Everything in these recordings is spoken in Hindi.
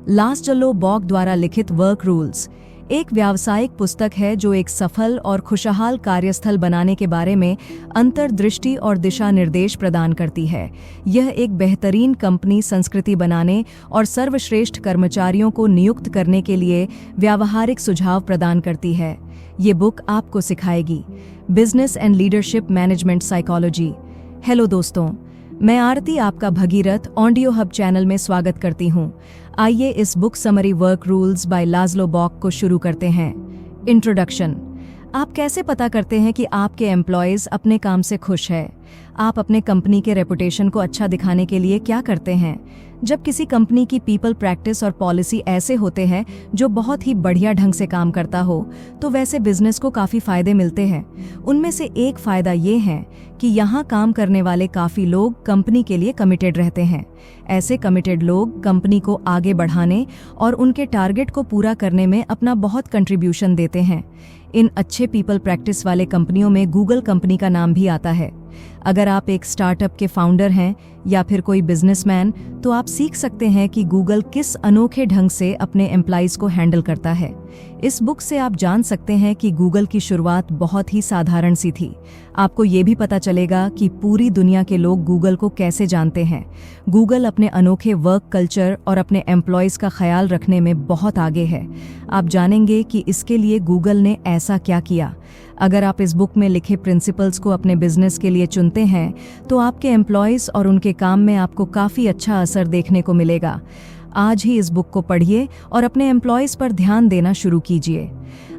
लाज़लो बॉक द्वारा लिखित वर्क रूल्स एक व्यावसायिक पुस्तक है जो एक सफल और खुशहाल कार्यस्थल बनाने के बारे में अंतर्दृष्टि और दिशा निर्देश प्रदान करती है। यह एक बेहतरीन कंपनी संस्कृति बनाने और सर्वश्रेष्ठ कर्मचारियों को नियुक्त करने के लिए व्यावहारिक सुझाव प्रदान करती है। ये बुक आपको सिखाएगी business and leadership management psychology. Hello दोस्तों, मैं आरती आपका भगीरथ ऑडियो हब चैनल में स्वागत करती हूँ। आइए इस book summary work rules by Laszlo Bock को शुरू करते हैं। इंट्रोडक्शन। आप कैसे पता करते हैं कि आपके एम्प्लॉयज़ अपने काम से खुश है? आप अपने कंपनी के रेपुटेशन को अच्छा दिखाने के लिए क्या करते हैं? जब किसी कंपनी की पीपल प्रैक्टिस और पॉलिसी ऐसे होते हैं जो बहुत ही बढ़िया ढंग से काम करता हो, तो वैसे बिजनेस को काफ़ी फायदे मिलते हैं। उनमें से एक फ़ायदा ये है कि यहाँ काम करने वाले काफ़ी लोग कंपनी के लिए कमिटेड रहते हैं। ऐसे कमिटेड लोग कंपनी को आगे बढ़ाने और उनके टारगेट को पूरा करने में अपना बहुत कंट्रीब्यूशन देते हैं। इन अच्छे पीपल प्रैक्टिस वाले कंपनियों में गूगल कंपनी का नाम भी आता है। अगर आप एक स्टार्टअप के फाउंडर हैं या फिर कोई बिजनेसमैन, तो आप सीख सकते हैं कि गूगल किस अनोखे ढंग से अपने एम्प्लॉइज को हैंडल करता है। इस बुक से आप जान सकते हैं कि गूगल की शुरुआत बहुत ही साधारण सी थी। आपको ये भी पता चलेगा कि पूरी दुनिया के लोग गूगल को कैसे जानते हैं। गूगल अपने अनोखे वर्क कल्चर और अपने एम्प्लॉइज का ख्याल रखने में बहुत आगे है। आप जानेंगे कि इसके लिए गूगल ने ऐसा क्या किया। अगर आप इस बुक में लिखे प्रिंसिपल्स को अपने बिजनेस के लिए चुनते हैं, तो आपके एम्प्लॉइज और उनके काम में आपको काफ़ी अच्छा असर देखने को मिलेगा। आज ही इस बुक को पढ़िए और अपने एम्प्लॉइज पर ध्यान देना शुरू कीजिए।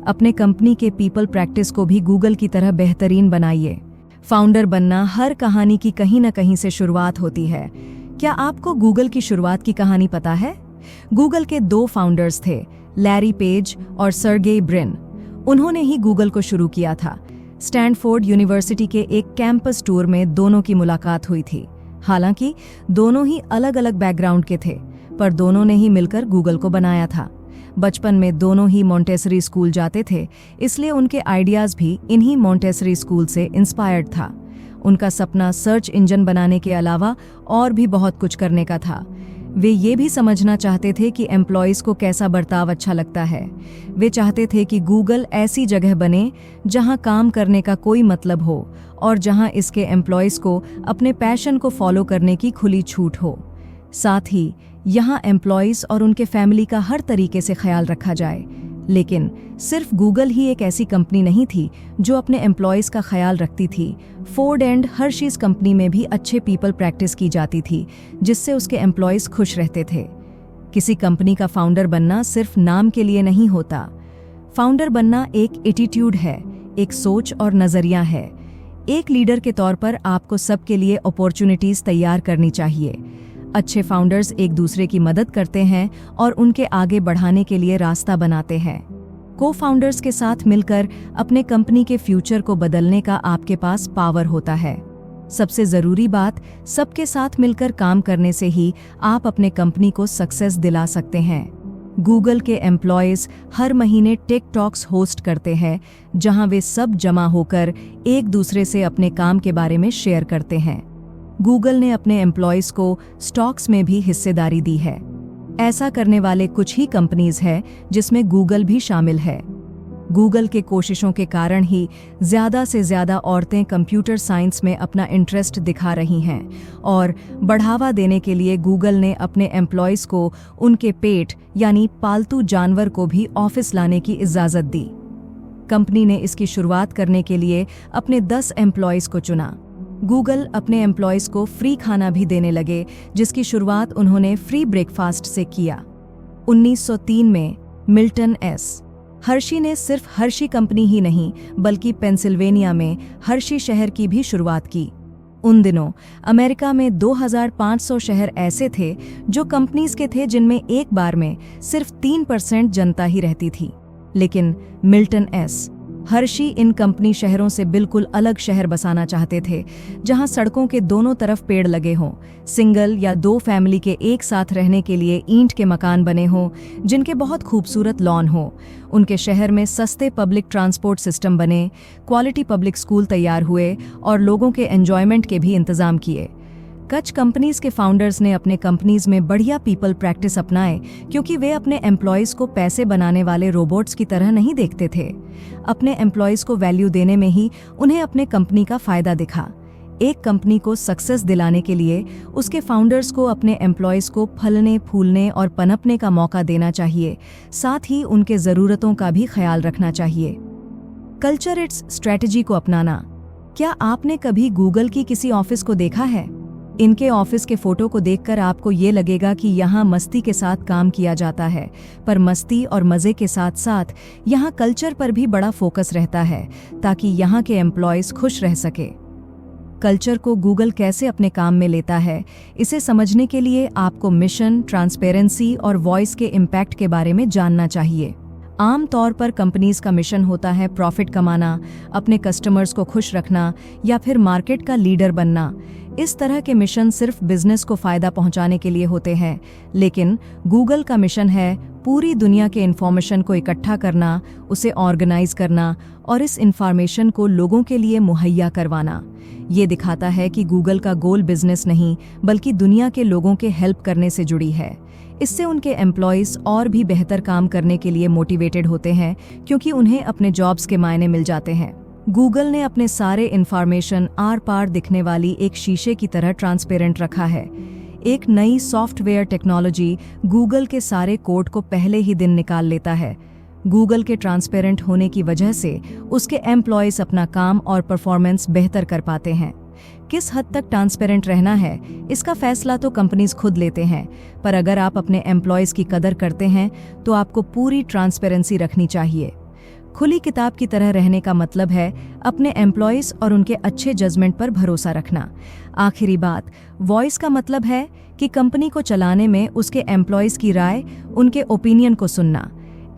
अपने कंपनी के पीपल प्रैक्टिस को भी गूगल की तरह बेहतरीन बनाइए। फाउंडर बनना हर कहानी की कहीं न कहीं से शुरुआत होती है। क्या आपको गूगल की शुरुआत की कहानी पता है? गूगल के 2 फाउंडर्स थे, लैरी पेज और सर्गेई ब्रिन। उन्होंने ही गूगल को शुरू किया था। स्टैनफोर्ड यूनिवर्सिटी के एक कैंपस टूर में दोनों की मुलाकात हुई थी। हालांकि दोनों ही अलग अलग बैकग्राउंड के थे, पर दोनों ने ही मिलकर गूगल को बनाया था। बचपन में दोनों ही मॉन्टेसरी स्कूल जाते थे, इसलिए उनके आइडियाज भी इन्हीं मॉन्टेसरी स्कूल से इंस्पायर्ड था। उनका सपना सर्च इंजन बनाने के अलावा और भी बहुत कुछ करने का था। वे ये भी समझना चाहते थे कि एम्प्लॉइज को कैसा बर्ताव अच्छा लगता है। वे चाहते थे कि गूगल ऐसी जगह बने जहां काम करने का कोई मतलब हो और जहां इसके एम्प्लॉइज को अपने पैशन को फॉलो करने की खुली छूट हो। साथ ही यहाँ एम्प्लॉइज और उनके फैमिली का हर तरीके से ख्याल रखा जाए। लेकिन सिर्फ गूगल ही एक ऐसी कंपनी नहीं थी जो अपने एम्प्लॉइज का ख्याल रखती थी। फोर्ड एंड हर्शीज कंपनी में भी अच्छे पीपल प्रैक्टिस की जाती थी, जिससे उसके एम्प्लॉइज खुश रहते थे। किसी कंपनी का फाउंडर बनना सिर्फ नाम के लिए नहीं होता। फाउंडर बनना एक एटीट्यूड है, एक सोच और नजरिया है। एक लीडर के तौर पर आपको सबके लिए अपॉर्चुनिटीज तैयार करनी चाहिए। अच्छे फाउंडर्स एक दूसरे की मदद करते हैं और उनके आगे बढ़ाने के लिए रास्ता बनाते हैं। को फाउंडर्स के साथ मिलकर अपने कंपनी के फ्यूचर को बदलने का आपके पास पावर होता है। सबसे जरूरी बात, सबके साथ मिलकर काम करने से ही आप अपने कंपनी को सक्सेस दिला सकते हैं। गूगल के एम्प्लॉयज हर महीने टेक टॉक्स होस्ट करते हैं, जहां वे सब जमा होकर एक दूसरे से अपने काम के बारे में शेयर करते हैं। गूगल ने अपने एम्प्लॉयज को स्टॉक्स में भी हिस्सेदारी दी है। ऐसा करने वाले कुछ ही कंपनीज हैं जिसमें गूगल भी शामिल है। गूगल के कोशिशों के कारण ही ज़्यादा से ज़्यादा औरतें कंप्यूटर साइंस में अपना इंटरेस्ट दिखा रही हैं और बढ़ावा देने के लिए गूगल ने अपने एम्प्लॉयज को उनके पेट यानी पालतू जानवर को भी ऑफिस लाने की इजाज़त दी। कंपनी ने इसकी शुरुआत करने के लिए अपने 10 एम्प्लॉयज को चुना। गूगल अपने एम्प्लॉयज को फ्री खाना भी देने लगे, जिसकी शुरुआत उन्होंने फ्री ब्रेकफास्ट से किया। 1903 में मिल्टन एस. हर्शी ने सिर्फ हर्शी कंपनी ही नहीं बल्कि पेंसिल्वेनिया में हर्शी शहर की भी शुरुआत की। उन दिनों अमेरिका में 2500 शहर ऐसे थे जो कंपनीज के थे जिनमें एक बार में सिर्फ 3% जनता ही रहती थी। लेकिन मिल्टन एस. हर्शी इन कंपनी शहरों से बिल्कुल अलग शहर बसाना चाहते थे, जहां सड़कों के दोनों तरफ पेड़ लगे हों, सिंगल या 2 फैमिली के एक साथ रहने के लिए ईंट के मकान बने हों, जिनके बहुत खूबसूरत लॉन हो। उनके शहर में सस्ते पब्लिक ट्रांसपोर्ट सिस्टम बने, क्वालिटी पब्लिक स्कूल तैयार हुए और लोगों के एंजॉयमेंट के भी इंतजाम किए। कुछ कंपनीज के फाउंडर्स ने अपने कंपनीज में बढ़िया पीपल प्रैक्टिस अपनाए क्योंकि वे अपने एम्प्लॉयज को पैसे बनाने वाले रोबोट्स की तरह नहीं देखते थे। अपने एम्प्लॉयज को वैल्यू देने में ही उन्हें अपने कंपनी का फायदा दिखा। एक कंपनी को सक्सेस दिलाने के लिए उसके फाउंडर्स को अपने एम्प्लॉयज को फलने फूलने और पनपने का मौका देना चाहिए, साथ ही उनके ज़रूरतों का भी ख्याल रखना चाहिए। कल्चर इट्स स्ट्रैटेजी को अपनाना। क्या आपने कभी गूगल की किसी ऑफिस को देखा है? इनके ऑफिस के फोटो को देखकर आपको ये लगेगा कि यहाँ मस्ती के साथ काम किया जाता है, पर मस्ती और मज़े के साथ साथ यहाँ कल्चर पर भी बड़ा फोकस रहता है ताकि यहाँ के एम्प्लॉयज़ खुश रह सके। कल्चर को गूगल कैसे अपने काम में लेता है, इसे समझने के लिए आपको मिशन, ट्रांसपेरेंसी और वॉइस के इम्पैक्ट के बारे में जानना चाहिए। आम तौर पर कंपनीज का मिशन होता है प्रॉफिट कमाना, अपने कस्टमर्स को खुश रखना या फिर मार्केट का लीडर बनना। इस तरह के मिशन सिर्फ बिजनेस को फायदा पहुंचाने के लिए होते हैं, लेकिन गूगल का मिशन है पूरी दुनिया के इंफॉर्मेशन को इकट्ठा करना, उसे ऑर्गेनाइज करना और इस इंफॉर्मेशन को लोगों के लिए मुहैया करवाना। ये दिखाता है कि गूगल का गोल बिजनेस नहीं बल्कि दुनिया के लोगों के हेल्प करने से जुड़ी है। इससे उनके एम्प्लॉयज और भी बेहतर काम करने के लिए मोटिवेटेड होते हैं क्योंकि उन्हें अपने जॉब्स के मायने मिल जाते हैं। गूगल ने अपने सारे इंफॉर्मेशन आर पार दिखने वाली एक शीशे की तरह ट्रांसपेरेंट रखा है। एक नई सॉफ्टवेयर टेक्नोलॉजी गूगल के सारे कोड को पहले ही दिन निकाल लेता है। गूगल के ट्रांसपेरेंट होने की वजह से उसके एम्प्लॉयज अपना काम और परफॉर्मेंस बेहतर कर पाते हैं। किस हद तक ट्रांसपेरेंट रहना है, इसका फैसला तो कंपनीज खुद लेते हैं, पर अगर आप अपने एम्प्लॉयज की कदर करते हैं तो आपको पूरी ट्रांसपेरेंसी रखनी चाहिए। खुली किताब की तरह रहने का मतलब है अपने एम्प्लॉयज और उनके अच्छे जजमेंट पर भरोसा रखना। आखिरी बात, वॉइस का मतलब है कि कंपनी को चलाने में उसके एम्प्लॉयज की राय, उनके ओपिनियन को सुनना।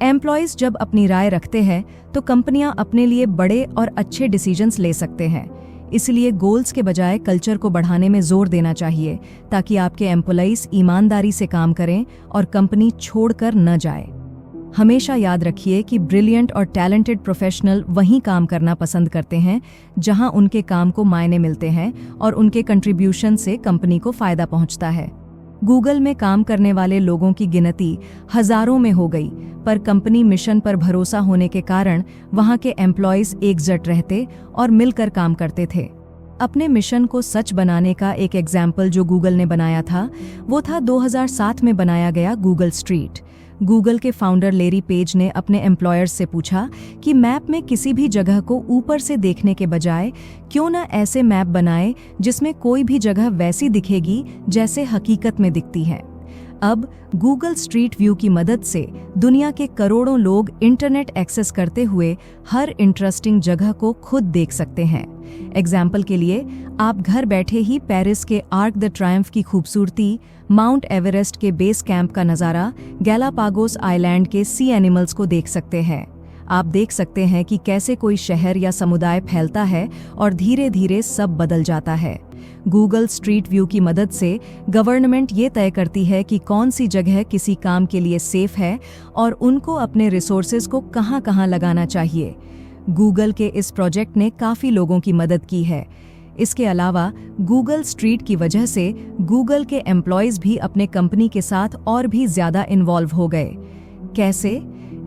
एम्प्लॉयज जब अपनी राय रखते हैं तो कंपनियां अपने लिए बड़े और अच्छे डिसीजंस ले सकते हैं। इसलिए गोल्स के बजाय कल्चर को बढ़ाने में जोर देना चाहिए ताकि आपके एम्प्लॉयज ईमानदारी से काम करें और कंपनी छोड़कर न जाए। हमेशा याद रखिए कि ब्रिलियंट और टैलेंटेड प्रोफेशनल वहीं काम करना पसंद करते हैं जहां उनके काम को मायने मिलते हैं और उनके कंट्रीब्यूशन से कंपनी को फायदा पहुंचता है। गूगल में काम करने वाले लोगों की गिनती हजारों में हो गई, पर कंपनी मिशन पर भरोसा होने के कारण वहां के एम्प्लॉयज एकजुट रहते और मिलकर काम करते थे। अपने मिशन को सच बनाने का एक एग्जाम्पल जो गूगल ने बनाया था वो था 2007 में बनाया गया गूगल स्ट्रीट। गूगल के फाउंडर लेरी पेज ने अपने एम्प्लॉयर्स से पूछा कि मैप में किसी भी जगह को ऊपर से देखने के बजाय क्यों न ऐसे मैप बनाए जिसमें कोई भी जगह वैसी दिखेगी जैसे हकीकत में दिखती है। अब गूगल स्ट्रीट व्यू की मदद से दुनिया के करोड़ों लोग इंटरनेट एक्सेस करते हुए हर इंटरेस्टिंग जगह को खुद देख सकते हैं। एग्जाम्पल के लिए, आप घर बैठे ही पेरिस के आर्क द ट्रायम्फ की खूबसूरती, माउंट एवरेस्ट के बेस कैंप का नज़ारा, गैलापागोस आइलैंड के सी एनिमल्स को देख सकते हैं। आप देख सकते हैं कि कैसे कोई शहर या समुदाय फैलता है और धीरे धीरे सब बदल जाता है। गूगल स्ट्रीट व्यू की मदद से गवर्नमेंट ये तय करती है कि कौन सी जगह किसी काम के लिए सेफ है और उनको अपने रिसोर्सेज को कहाँ कहाँ लगाना चाहिए। गूगल के इस प्रोजेक्ट ने काफ़ी लोगों की मदद की है। इसके अलावा गूगल स्ट्रीट की वजह से गूगल के एम्प्लॉयज भी अपने कंपनी के साथ और भी ज़्यादा इन्वॉल्व हो गए। कैसे?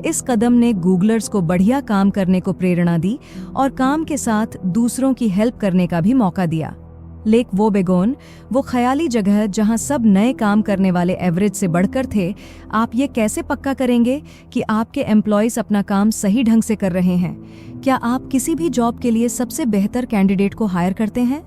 इस कदम ने गूगलर्स को बढ़िया काम करने को प्रेरणा दी और काम के साथ दूसरों की हेल्प करने का भी मौका दिया। लेक वोबेगोन, वो ख्याली जगह जहां सब नए काम करने वाले एवरेज से बढ़कर थे, आप ये कैसे पक्का करेंगे कि आपके एम्प्लॉयज अपना काम सही ढंग से कर रहे हैं? क्या आप किसी भी जॉब के लिए सबसे बेहतर कैंडिडेट को हायर करते हैं,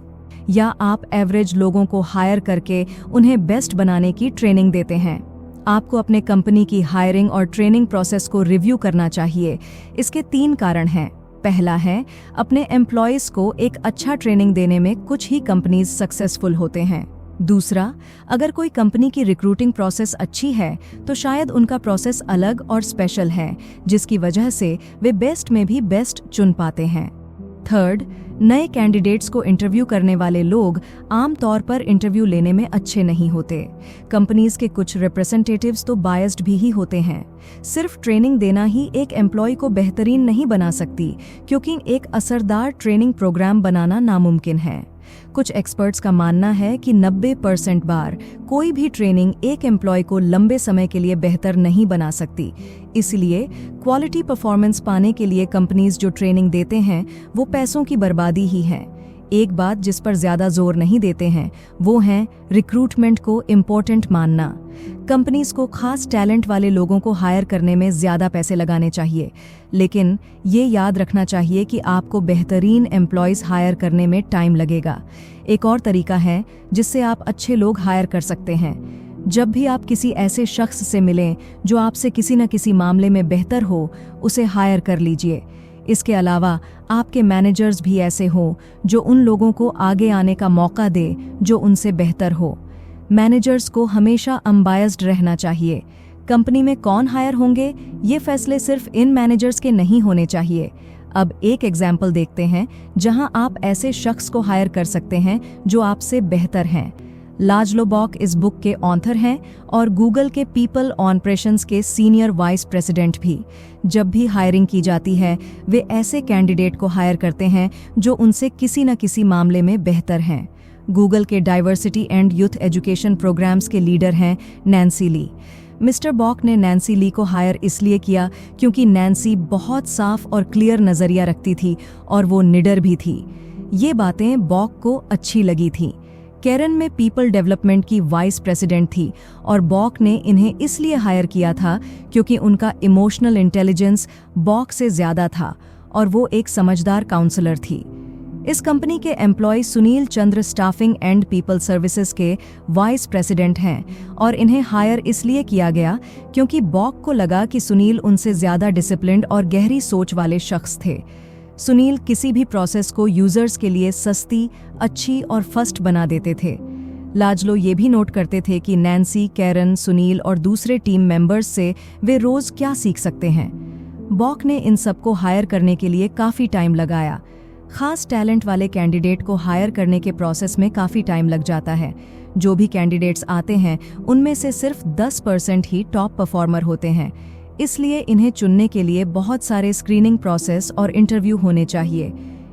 या आप एवरेज लोगों को हायर करके उन्हें बेस्ट बनाने की ट्रेनिंग देते हैं? आपको अपने कंपनी की हायरिंग और ट्रेनिंग प्रोसेस को रिव्यू करना चाहिए। इसके 3 कारण हैं। पहला है, अपने एम्प्लॉयज को एक अच्छा ट्रेनिंग देने में कुछ ही कंपनीज सक्सेसफुल होते हैं। दूसरा, अगर कोई कंपनी की रिक्रूटिंग प्रोसेस अच्छी है तो शायद उनका प्रोसेस अलग और स्पेशल है, जिसकी वजह से वे बेस्ट में भी बेस्ट चुन पाते हैं। थर्ड, नए कैंडिडेट्स को इंटरव्यू करने वाले लोग आमतौर पर इंटरव्यू लेने में अच्छे नहीं होते। कंपनीज के कुछ रिप्रेजेंटेटिव्स तो बायस्ड भी ही होते हैं। सिर्फ ट्रेनिंग देना ही एक एम्प्लॉय को बेहतरीन नहीं बना सकती, क्योंकि एक असरदार ट्रेनिंग प्रोग्राम बनाना नामुमकिन है। कुछ एक्सपर्ट्स का मानना है कि 90% बार कोई भी ट्रेनिंग एक एम्प्लॉय को लंबे समय के लिए बेहतर नहीं बना सकती। इसलिए क्वालिटी परफॉर्मेंस पाने के लिए कंपनीज जो ट्रेनिंग देते हैं वो पैसों की बर्बादी ही है। एक बात जिस पर ज्यादा जोर नहीं देते हैं वो है रिक्रूटमेंट को इम्पोर्टेंट मानना। कंपनीज को खास टैलेंट वाले लोगों को हायर करने में ज्यादा पैसे लगाने चाहिए, लेकिन ये याद रखना चाहिए कि आपको बेहतरीन एम्प्लॉयज हायर करने में टाइम लगेगा। एक और तरीका है जिससे आप अच्छे लोग हायर कर सकते हैं। जब भी आप किसी ऐसे शख्स से मिलें जो आपसे किसी न किसी मामले में बेहतर हो, उसे हायर कर लीजिए। इसके अलावा आपके मैनेजर्स भी ऐसे हों जो उन लोगों को आगे आने का मौका दे जो उनसे बेहतर हो। मैनेजर्स को हमेशा अनबायस्ड रहना चाहिए। कंपनी में कौन हायर होंगे ये फैसले सिर्फ इन मैनेजर्स के नहीं होने चाहिए। अब एक एग्जाम्पल देखते हैं जहां आप ऐसे शख्स को हायर कर सकते हैं जो आपसे बेहतर हैं। लाजलो बॉक इस बुक के ऑथर हैं और गूगल के पीपल ऑपरेशंस के सीनियर वाइस प्रेसिडेंट भी। जब भी हायरिंग की जाती है वे ऐसे कैंडिडेट को हायर करते हैं जो उनसे किसी न किसी मामले में बेहतर हैं। गूगल के diversity and youth education programmes के लीडर हैं नैन्सी ली। मिस्टर बॉक ने नैन्सी ली को हायर इसलिए किया क्योंकि नैन्सी बहुत साफ और क्लियर नजरिया रखती थी और वो निडर भी थी। ये बातें बॉक को अच्छी लगी थीं। कैरन में पीपल डेवलपमेंट की वाइस प्रेसिडेंट थी और बॉक ने इन्हें इसलिए हायर किया था क्योंकि उनका इमोशनल इंटेलिजेंस बॉक से ज्यादा था और वो एक समझदार काउंसलर थी। इस कंपनी के employ Sunil Chandra staffing and people services के वाइस प्रेसिडेंट हैं और इन्हें हायर इसलिए किया गया क्योंकि बॉक को लगा कि सुनील उनसे ज्यादा डिसिप्लिन्ड और गहरी सोच वाले शख्स थे। सुनील किसी भी प्रोसेस को यूजर्स के लिए सस्ती, अच्छी और फर्स्ट बना देते थे। लाजलो ये भी नोट करते थे कि नैन्सी, कैरन, सुनील और दूसरे टीम मेंबर्स से वे रोज क्या सीख सकते हैं। बॉक ने इन सबको हायर करने के लिए काफ़ी टाइम लगाया। खास टैलेंट वाले कैंडिडेट को हायर करने के प्रोसेस में काफ़ी टाइम लग जाता है। जो भी कैंडिडेट्स आते हैं उनमें से सिर्फ 10% ही टॉप परफॉर्मर होते हैं। इसलिए इन्हें चुनने के लिए बहुत सारे स्क्रीनिंग प्रोसेस और इंटरव्यू होने चाहिए।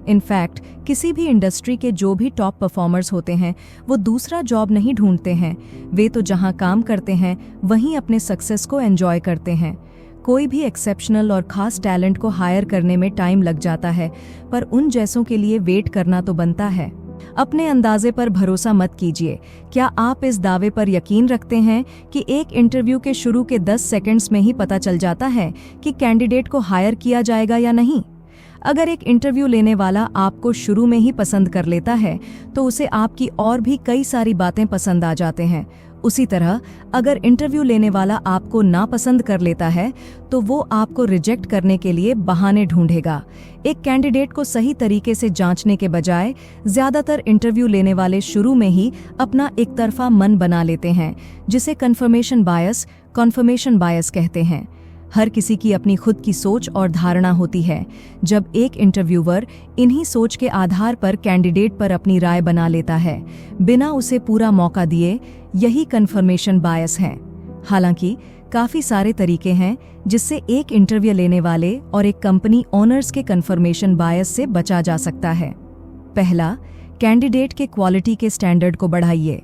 इनफैक्ट किसी भी इंडस्ट्री के जो भी टॉप परफॉर्मर्स होते हैं वो दूसरा जॉब नहीं ढूंढते हैं, वे तो जहां काम करते हैं वहीं अपने सक्सेस को एंजॉय करते हैं। कोई भी एक्सेप्शनल और खास टैलेंट को हायर करने में टाइम लग जाता है, पर उन जैसों के लिए वेट करना तो बनता है। अपने अंदाजे पर भरोसा मत कीजिए। क्या आप इस दावे पर यकीन रखते हैं कि एक इंटरव्यू के शुरू के 10 सेकंड्स में ही पता चल जाता है कि कैंडिडेट को हायर किया जाएगा या नहीं? अगर एक इंटरव्यू लेने वाला आपको शुरू में ही पसंद कर लेता है तो उसे आपकी और भी कई सारी बातें पसंद आ जाते हैं। उसी तरह अगर इंटरव्यू लेने वाला आपको नापसंद कर लेता है तो वो आपको रिजेक्ट करने के लिए बहाने ढूंढेगा। एक कैंडिडेट को सही तरीके से जांचने के बजाय ज्यादातर इंटरव्यू लेने वाले शुरू में ही अपना एक तरफा मन बना लेते हैं, जिसे कन्फर्मेशन बायस कहते हैं। हर किसी की अपनी खुद की सोच और धारणा होती है। जब एक इंटरव्यूअर इन्हीं सोच के आधार पर कैंडिडेट पर अपनी राय बना लेता है बिना उसे पूरा मौका दिए, यही कन्फर्मेशन बायस है। हालांकि काफी सारे तरीके हैं जिससे एक इंटरव्यू लेने वाले और एक कंपनी ओनर्स के कन्फर्मेशन बायस से बचा जा सकता है। पहला, कैंडिडेट के क्वालिटी के स्टैंडर्ड को बढ़ाइए।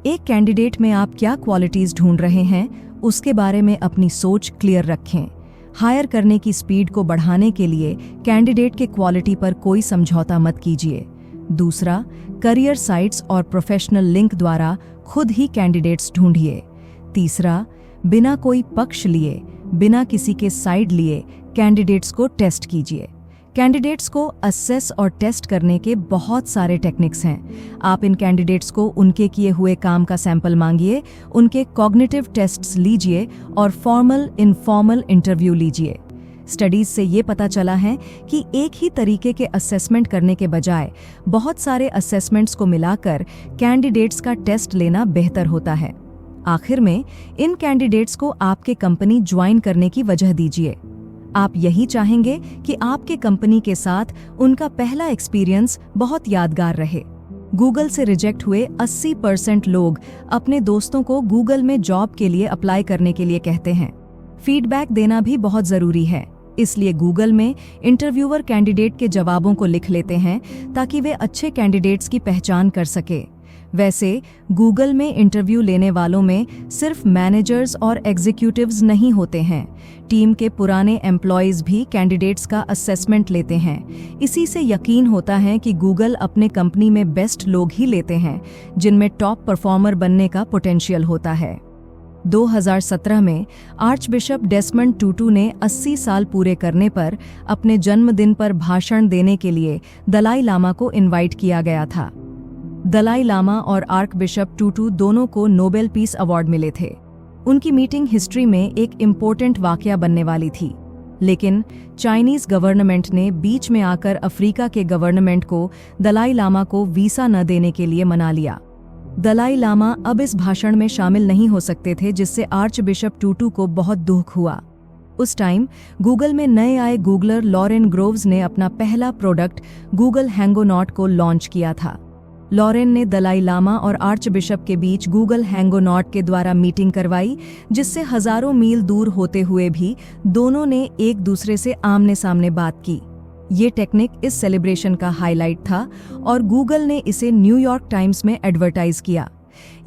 एक कैंडिडेट में आप क्या क्वालिटीज ढूंढ रहे हैं उसके बारे में अपनी सोच क्लियर रखें। हायर करने की स्पीड को बढ़ाने के लिए कैंडिडेट के क्वालिटी पर कोई समझौता मत कीजिए। दूसरा, करियर साइट्स और प्रोफेशनल लिंक द्वारा खुद ही कैंडिडेट्स ढूंढिए। तीसरा, बिना कोई पक्ष लिए, बिना किसी के साइड लिए कैंडिडेट्स को टेस्ट कीजिए। कैंडिडेट्स को असेस और टेस्ट करने के बहुत सारे टेक्निक्स हैं। आप इन कैंडिडेट्स को उनके किए हुए काम का सैंपल मांगिए, उनके कॉग्निटिव टेस्ट्स लीजिए और फॉर्मल इनफॉर्मल इंटरव्यू लीजिए। स्टडीज से ये पता चला है कि एक ही तरीके के असेसमेंट करने के बजाय बहुत सारे असेसमेंट्स को मिलाकर कैंडिडेट्स का टेस्ट लेना बेहतर होता है। आखिर में इन कैंडिडेट्स को आपके कंपनी ज्वाइन करने की वजह दीजिए। आप यही चाहेंगे कि आपके कंपनी के साथ उनका पहला एक्सपीरियंस बहुत यादगार रहे। गूगल से रिजेक्ट हुए 80% लोग अपने दोस्तों को गूगल में जॉब के लिए अप्लाई करने के लिए कहते हैं। फीडबैक देना भी बहुत जरूरी है। इसलिए गूगल में इंटरव्यूअर कैंडिडेट के जवाबों को लिख लेते हैं ताकि वे अच्छे कैंडिडेट्स की पहचान कर सके। वैसे गूगल में इंटरव्यू लेने वालों में सिर्फ मैनेजर्स और एग्जीक्यूटिव्स नहीं होते हैं, टीम के पुराने एम्प्लॉयज भी कैंडिडेट्स का असेसमेंट लेते हैं। इसी से यकीन होता है कि गूगल अपने कंपनी में बेस्ट लोग ही लेते हैं जिनमें टॉप परफॉर्मर बनने का पोटेंशियल होता है। 2017 में आर्चबिशप डेसमंड टूटू ने 80 साल पूरे करने पर अपने जन्मदिन पर भाषण देने के लिए दलाई लामा को इनवाइट किया गया था। दलाई लामा और आर्कबिशप टूटू दोनों को नोबेल पीस अवार्ड मिले थे। उनकी मीटिंग हिस्ट्री में एक इम्पोर्टेंट वाकया बनने वाली थी, लेकिन चाइनीज गवर्नमेंट ने बीच में आकर अफ्रीका के गवर्नमेंट को दलाई लामा को वीसा न देने के लिए मना लिया। दलाई लामा अब इस भाषण में शामिल नहीं हो सकते थे, जिससे आर्चबिशप टूटू को बहुत दुख हुआ। उस टाइम गूगल में नए आए गूगलर लॉरेन ग्रोव्स ने अपना पहला प्रोडक्ट गूगल हैंगोनॉट को लॉन्च किया था। लॉरेन ने दलाई लामा और आर्चबिशप के बीच गूगल हैंगोनॉट के द्वारा मीटिंग करवाई, जिससे हजारों मील दूर होते हुए भी दोनों ने एक दूसरे से आमने सामने बात की। ये टेक्निक इस सेलिब्रेशन का हाईलाइट था और गूगल ने इसे न्यूयॉर्क टाइम्स में एडवर्टाइज किया।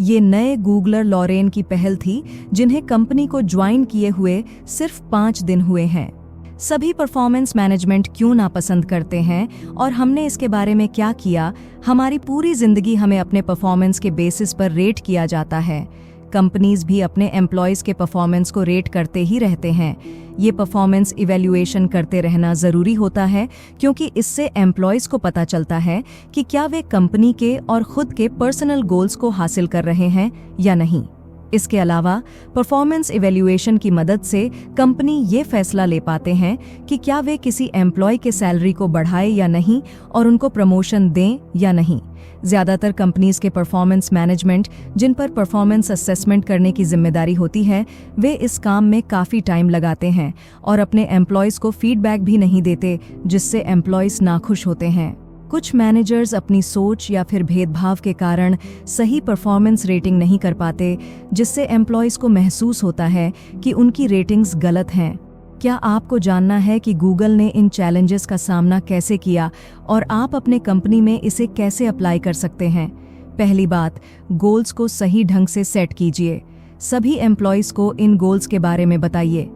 ये नए गूगलर लॉरेन की पहल थी, जिन्हें कंपनी को ज्वाइन किए हुए सिर्फ 5 दिन हुए हैं। सभी परफॉर्मेंस मैनेजमेंट क्यों नापसंद करते हैं और हमने इसके बारे में क्या किया। हमारी पूरी जिंदगी हमें अपने परफॉर्मेंस के बेसिस पर रेट किया जाता है। कंपनीज भी अपने एम्प्लॉयज के परफॉर्मेंस को रेट करते ही रहते हैं। ये परफॉर्मेंस इवैल्यूएशन करते रहना जरूरी होता है, क्योंकि इससे एम्प्लॉयज को पता चलता है कि क्या वे कंपनी के और खुद के पर्सनल गोल्स को हासिल कर रहे हैं या नहीं। इसके अलावा परफॉर्मेंस इवैल्यूएशन की मदद से कंपनी ये फैसला ले पाते हैं कि क्या वे किसी एम्प्लॉय के सैलरी को बढ़ाएं या नहीं और उनको प्रमोशन दें या नहीं। ज्यादातर कंपनीज के परफॉर्मेंस मैनेजमेंट, जिन पर परफॉर्मेंस असेसमेंट करने की जिम्मेदारी होती है, वे इस काम में काफ़ी टाइम लगाते हैं और अपने एम्प्लॉयज़ को फीडबैक भी नहीं देते, जिससे एम्प्लॉयज़ नाखुश होते हैं। कुछ मैनेजर्स अपनी सोच या फिर भेदभाव के कारण सही परफॉर्मेंस रेटिंग नहीं कर पाते, जिससे एम्प्लॉयज़ को महसूस होता है कि उनकी रेटिंग्स गलत हैं। क्या आपको जानना है कि गूगल ने इन चैलेंजेस का सामना कैसे किया और आप अपने कंपनी में इसे कैसे अप्लाई कर सकते हैं? पहली बात, गोल्स को सही ढंग से सेट कीजिए। सभी एम्प्लॉयज़ को इन गोल्स के बारे में बताइए।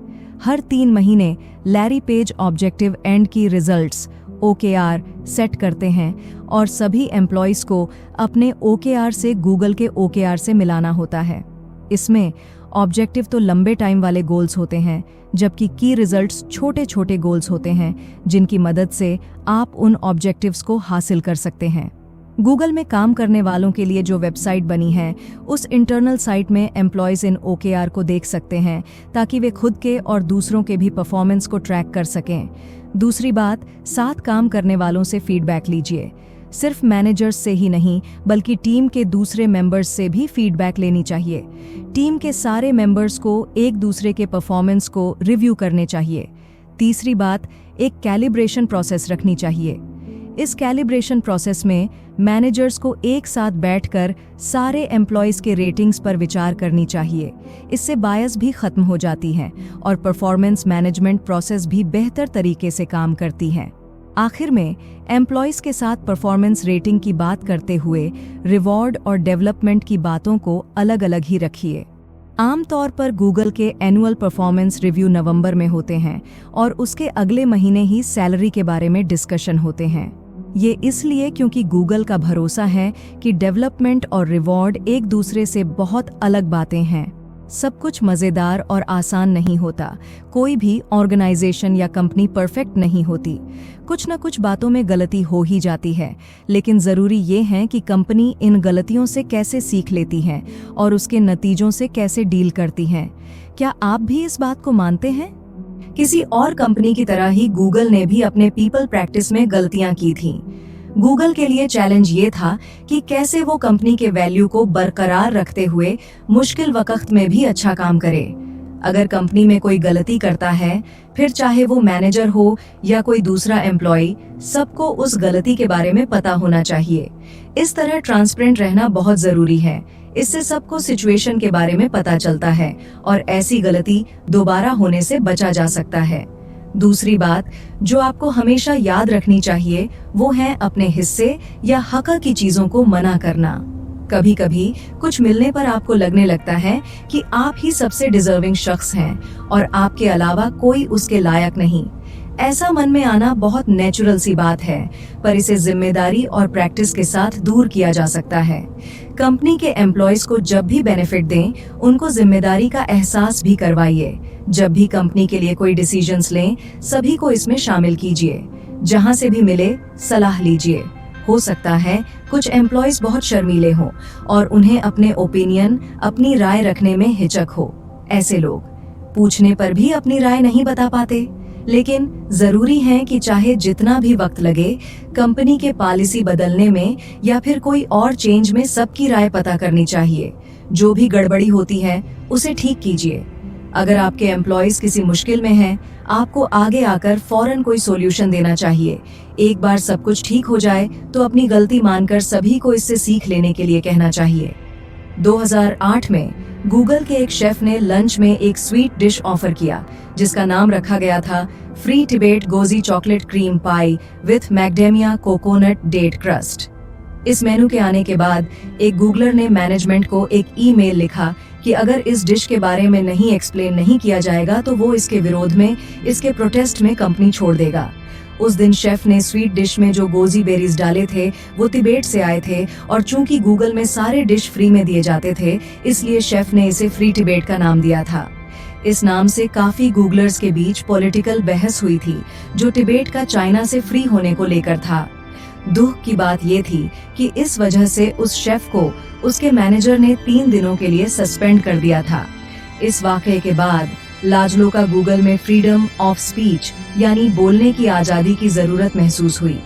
हर 3 महीने लैरी पेज ऑब्जेक्टिव एंड की रिजल्ट्स OKR सेट करते हैं और सभी एम्प्लॉयज़ को अपने OKR से गूगल के OKR से मिलाना होता है। इसमें ऑब्जेक्टिव तो लंबे टाइम वाले गोल्स होते हैं, जबकि की रिजल्ट्स छोटे छोटे गोल्स होते हैं, जिनकी मदद से आप उन ऑब्जेक्टिव्स को हासिल कर सकते हैं। गूगल में काम करने वालों के लिए जो वेबसाइट बनी है, उस इंटरनल साइट में एम्प्लॉयज़ इन OKR को देख सकते हैं, ताकि वे खुद के और दूसरों के भी परफॉर्मेंस को ट्रैक कर सकें। दूसरी बात, साथ काम करने वालों से फीडबैक लीजिए। सिर्फ मैनेजर्स से ही नहीं, बल्कि टीम के दूसरे मेंबर्स से भी फीडबैक लेनी चाहिए। टीम के सारे मेंबर्स को एक दूसरे के परफॉर्मेंस को रिव्यू करने चाहिए। तीसरी बात, एक कैलिब्रेशन प्रोसेस रखनी चाहिए। इस कैलिब्रेशन प्रोसेस में मैनेजर्स को एक साथ बैठकर सारे एम्प्लॉयज़ के रेटिंग्स पर विचार करनी चाहिए। इससे बायस भी खत्म हो जाती है और परफॉर्मेंस मैनेजमेंट प्रोसेस भी बेहतर तरीके से काम करती है। आखिर में एम्प्लॉयज़ के साथ परफॉर्मेंस रेटिंग की बात करते हुए रिवॉर्ड और डेवलपमेंट की बातों को अलग अलग ही रखिए। आमतौर पर गूगल के एनुअल परफॉर्मेंस रिव्यू नवंबर में होते हैं और उसके अगले महीने ही सैलरी के बारे में डिस्कशन होते हैं। ये इसलिए क्योंकि गूगल का भरोसा है कि डेवलपमेंट और रिवॉर्ड एक दूसरे से बहुत अलग बातें हैं। सब कुछ मज़ेदार और आसान नहीं होता। कोई भी ऑर्गेनाइजेशन या कंपनी परफेक्ट नहीं होती। कुछ न कुछ बातों में गलती हो ही जाती है, लेकिन ज़रूरी ये है कि कंपनी इन गलतियों से कैसे सीख लेती है और उसके नतीजों से कैसे डील करती है। क्या आप भी इस बात को मानते हैं? किसी और कंपनी की तरह ही गूगल ने भी अपने पीपल प्रैक्टिस में गलतियां की थीं। गूगल के लिए चैलेंज ये था कि कैसे वो कंपनी के वैल्यू को बरकरार रखते हुए मुश्किल वक्त में भी अच्छा काम करे। अगर कंपनी में कोई गलती करता है, फिर चाहे वो मैनेजर हो या कोई दूसरा एम्प्लॉय, सबको उस गलती के बारे में पता होना चाहिए। इस तरह ट्रांसपेरेंट रहना बहुत जरूरी है। इससे सबको सिचुएशन के बारे में पता चलता है और ऐसी गलती दोबारा होने से बचा जा सकता है। दूसरी बात जो आपको हमेशा याद रखनी चाहिए वो है अपने हिस्से या हक की चीजों को मना करना। कभी कभी कुछ मिलने पर आपको लगने लगता है कि आप ही सबसे डिजर्विंग शख्स हैं और आपके अलावा कोई उसके लायक नहीं। ऐसा मन में आना बहुत नेचुरल सी बात है, पर इसे जिम्मेदारी और प्रैक्टिस के साथ दूर किया जा सकता है। कंपनी के एम्प्लॉयज को जब भी बेनिफिट दें, उनको जिम्मेदारी का एहसास भी करवाइए। जब भी कंपनी के लिए कोई डिसीजंस लें, सभी को इसमें शामिल कीजिए। जहां से भी मिले सलाह लीजिए। हो सकता है कुछ एम्प्लॉयज बहुत शर्मीले हों और उन्हें अपने ओपिनियन, अपनी राय रखने में हिचक हो। ऐसे लोग पूछने पर भी अपनी राय नहीं बता पाते, लेकिन जरूरी है कि चाहे जितना भी वक्त लगे, कंपनी के पॉलिसी बदलने में या फिर कोई और चेंज में सबकी राय पता करनी चाहिए। जो भी गड़बड़ी होती है उसे ठीक कीजिए। अगर आपके एम्प्लॉयज किसी मुश्किल में हैं, आपको आगे आकर फौरन कोई सॉल्यूशन देना चाहिए। एक बार सब कुछ ठीक हो जाए तो अपनी गलती मानकर सभी को इससे सीख लेने के लिए कहना चाहिए। 2008 में गूगल के एक शेफ ने लंच में एक स्वीट डिश ऑफर किया जिसका नाम रखा गया था free Tibet goji chocolate cream pie with macadamia coconut date crust. इस मेनू के आने के बाद एक गूगलर ने मैनेजमेंट को एक ईमेल लिखा कि अगर इस डिश के बारे में नहीं एक्सप्लेन नहीं किया जाएगा तो वो इसके विरोध में, इसके प्रोटेस्ट में कंपनी छोड़ देगा। उस दिन शेफ ने स्वीट डिश में जो गोजी बेरीज डाले थे वो तिबेट से आए थे और चूंकि गूगल में सारे डिश फ्री में दिए जाते थे, इसलिए शेफ ने इसे फ्री टिबेट का नाम दिया था। इस नाम से काफी गूगलर्स के बीच पॉलिटिकल बहस हुई थी जो तिबेट का चाइना से फ्री होने को लेकर था। दुख की बात ये थी कि इस वजह से उस शेफ को उसके मैनेजर ने 3 दिनों के लिए सस्पेंड कर दिया था। इस वाकये के बाद लाजलो का गूगल में फ्रीडम ऑफ स्पीच यानी बोलने की आजादी की जरूरत महसूस हुई।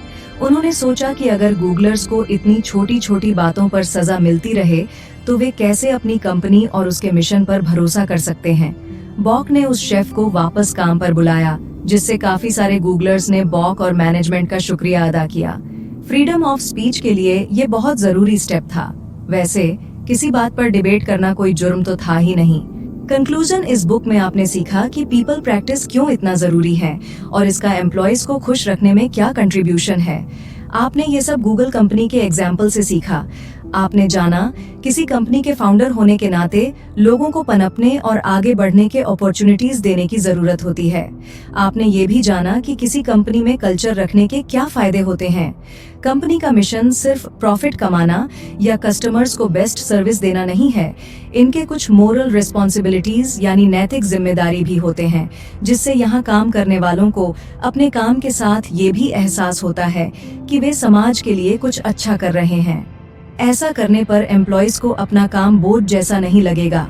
उन्होंने सोचा कि अगर गूगलर्स को इतनी छोटी छोटी बातों पर सजा मिलती रहे तो वे कैसे अपनी कंपनी और उसके मिशन पर भरोसा कर सकते हैं। बॉक ने उस शेफ को वापस काम पर बुलाया, जिससे काफी सारे गूगलर्स ने बॉक और मैनेजमेंट का शुक्रिया अदा किया। फ्रीडम ऑफ स्पीच के लिए ये बहुत जरूरी स्टेप था। वैसे किसी बात पर डिबेट करना कोई जुर्म तो था ही नहीं। कंक्लूजन, इस बुक में आपने सीखा कि पीपल प्रैक्टिस क्यों इतना जरूरी है और इसका एम्प्लॉयज को खुश रखने में क्या कंट्रीब्यूशन है। आपने ये सब गूगल कंपनी के एग्जाम्पल से सीखा। आपने जाना किसी कंपनी के फाउंडर होने के नाते लोगों को पनपने और आगे बढ़ने के अपॉर्चुनिटीज देने की जरूरत होती है। आपने ये भी जाना कि किसी कंपनी में कल्चर रखने के क्या फायदे होते हैं। कंपनी का मिशन सिर्फ प्रॉफिट कमाना या कस्टमर्स को बेस्ट सर्विस देना नहीं है। इनके कुछ मोरल रिस्पॉन्सिबिलिटीज यानी नैतिक जिम्मेदारी भी होते हैं, जिससे यहाँ काम करने वालों को अपने काम के साथ ये भी एहसास होता है कि वे समाज के लिए कुछ अच्छा कर रहे हैं। ऐसा करने पर एम्प्लॉयज को अपना काम बोझ जैसा नहीं लगेगा।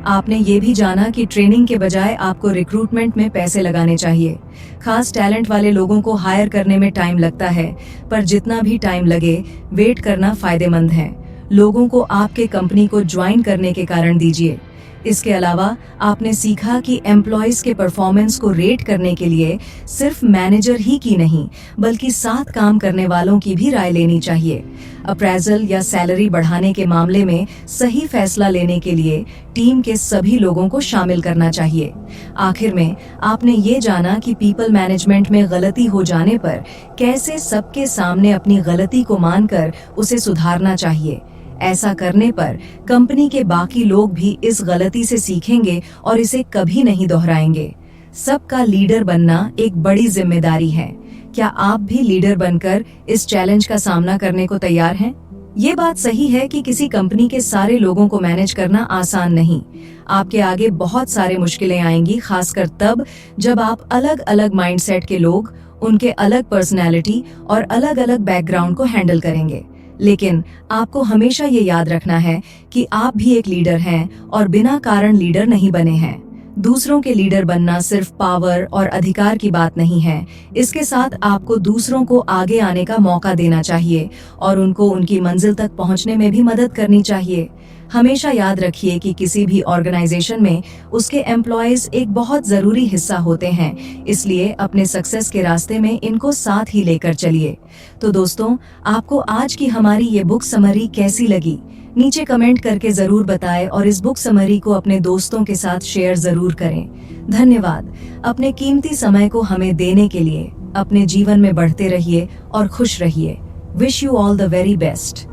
आपने ये भी जाना कि ट्रेनिंग के बजाय आपको रिक्रूटमेंट में पैसे लगाने चाहिए। खास टैलेंट वाले लोगों को हायर करने में टाइम लगता है, पर जितना भी टाइम लगे वेट करना फायदेमंद है। लोगों को आपके कंपनी को ज्वाइन करने के कारण दीजिए। इसके अलावा आपने सीखा कि एम्प्लॉयज के परफॉर्मेंस को रेट करने के लिए सिर्फ मैनेजर ही की नहीं, बल्कि साथ काम करने वालों की भी राय लेनी चाहिए। अप्रेजल या सैलरी बढ़ाने के मामले में सही फैसला लेने के लिए टीम के सभी लोगों को शामिल करना चाहिए। आखिर में आपने ये जाना कि पीपल मैनेजमेंट में गलती हो जाने पर कैसे सबके सामने अपनी गलती को मानकर उसे सुधारना चाहिए। ऐसा करने पर कंपनी के बाकी लोग भी इस गलती से सीखेंगे और इसे कभी नहीं दोहराएंगे। सबका लीडर बनना एक बड़ी जिम्मेदारी है। क्या आप भी लीडर बनकर इस चैलेंज का सामना करने को तैयार हैं? ये बात सही है कि किसी कंपनी के सारे लोगों को मैनेज करना आसान नहीं। आपके आगे बहुत सारे मुश्किलें आएंगी, खासकर तब जब आप अलग अलग माइंडसेट के लोग, उनके अलग पर्सनैलिटी और अलग अलग बैकग्राउंड को हैंडल करेंगे। लेकिन आपको हमेशा ये याद रखना है कि आप भी एक लीडर हैं और बिना कारण लीडर नहीं बने हैं। दूसरों के लीडर बनना सिर्फ पावर और अधिकार की बात नहीं है। इसके साथ आपको दूसरों को आगे आने का मौका देना चाहिए और उनको उनकी मंजिल तक पहुंचने में भी मदद करनी चाहिए। हमेशा याद रखिए कि किसी भी ऑर्गेनाइजेशन में उसके एम्प्लॉयज एक बहुत जरूरी हिस्सा होते हैं, इसलिए अपने सक्सेस के रास्ते में इनको साथ ही लेकर चलिए। तो दोस्तों, आपको आज की हमारी ये बुक समरी कैसी लगी? नीचे कमेंट करके जरूर बताएं और इस बुक समरी को अपने दोस्तों के साथ शेयर जरूर करें। धन्यवाद अपने कीमती समय को हमें देने के लिए। अपने जीवन में बढ़ते रहिए और खुश रहिए। Wish you all the very best.